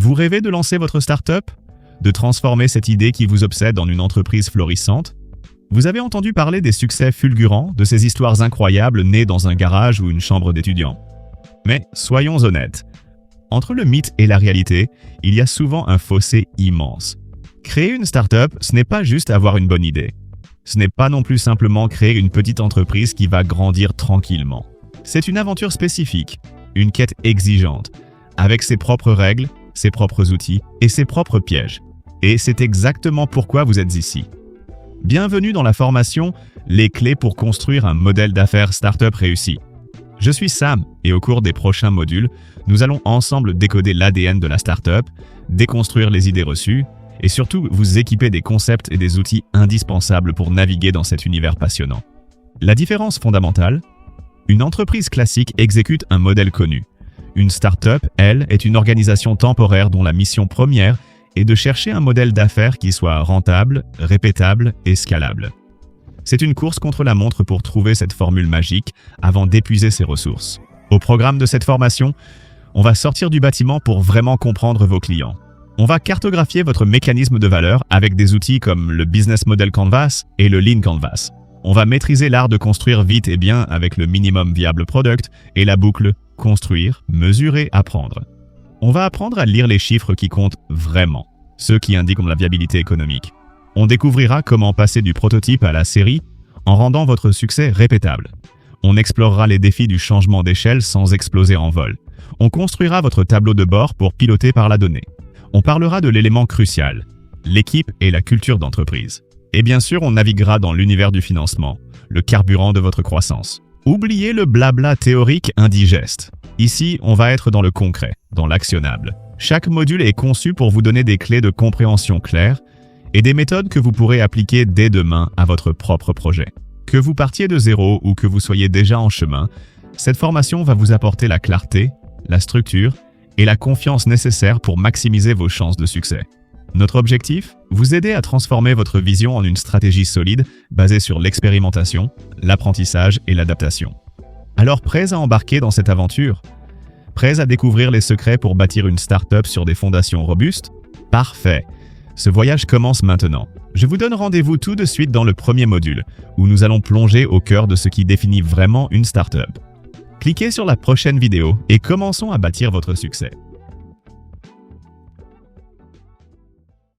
Vous rêvez de lancer votre start-up? De transformer cette idée qui vous obsède en une entreprise florissante? Vous avez entendu parler des succès fulgurants, de ces histoires incroyables nées dans un garage ou une chambre d'étudiant. Mais soyons honnêtes, entre le mythe et la réalité, il y a souvent un fossé immense. Créer une start-up, ce n'est pas juste avoir une bonne idée. Ce n'est pas non plus simplement créer une petite entreprise qui va grandir tranquillement. C'est une aventure spécifique, une quête exigeante, avec ses propres règles, ses propres outils et ses propres pièges. Et c'est exactement pourquoi vous êtes ici. Bienvenue dans la formation « Les clés pour construire un modèle d'affaires start-up réussi ». Je suis Sam et au cours des prochains modules, nous allons ensemble décoder l'ADN de la start-up, déconstruire les idées reçues et surtout vous équiper des concepts et des outils indispensables pour naviguer dans cet univers passionnant. La différence fondamentale? Une entreprise classique exécute un modèle connu. Une start-up, elle, est une organisation temporaire dont la mission première est de chercher un modèle d'affaires qui soit rentable, répétable et scalable. C'est une course contre la montre pour trouver cette formule magique avant d'épuiser ses ressources. Au programme de cette formation, on va sortir du bâtiment pour vraiment comprendre vos clients. On va cartographier votre mécanisme de valeur avec des outils comme le Business Model Canvas et le Lean Canvas. On va maîtriser l'art de construire vite et bien avec le Minimum Viable Product et la boucle construire, mesurer, apprendre. On va apprendre à lire les chiffres qui comptent vraiment, ceux qui indiquent la viabilité économique. On découvrira comment passer du prototype à la série en rendant votre succès répétable. On explorera les défis du changement d'échelle sans exploser en vol. On construira votre tableau de bord pour piloter par la donnée. On parlera de l'élément crucial, l'équipe et la culture d'entreprise. Et bien sûr, on naviguera dans l'univers du financement, le carburant de votre croissance. Oubliez le blabla théorique indigeste. Ici, on va être dans le concret, dans l'actionnable. Chaque module est conçu pour vous donner des clés de compréhension claires et des méthodes que vous pourrez appliquer dès demain à votre propre projet. Que vous partiez de zéro ou que vous soyez déjà en chemin, cette formation va vous apporter la clarté, la structure et la confiance nécessaires pour maximiser vos chances de succès. Notre objectif? Vous aider à transformer votre vision en une stratégie solide basée sur l'expérimentation, l'apprentissage et l'adaptation. Alors prêts à embarquer dans cette aventure? Prêts à découvrir les secrets pour bâtir une start-up sur des fondations robustes? Parfait! Ce voyage commence maintenant. Je vous donne rendez-vous tout de suite dans le premier module, où nous allons plonger au cœur de ce qui définit vraiment une start-up. Cliquez sur la prochaine vidéo et commençons à bâtir votre succès.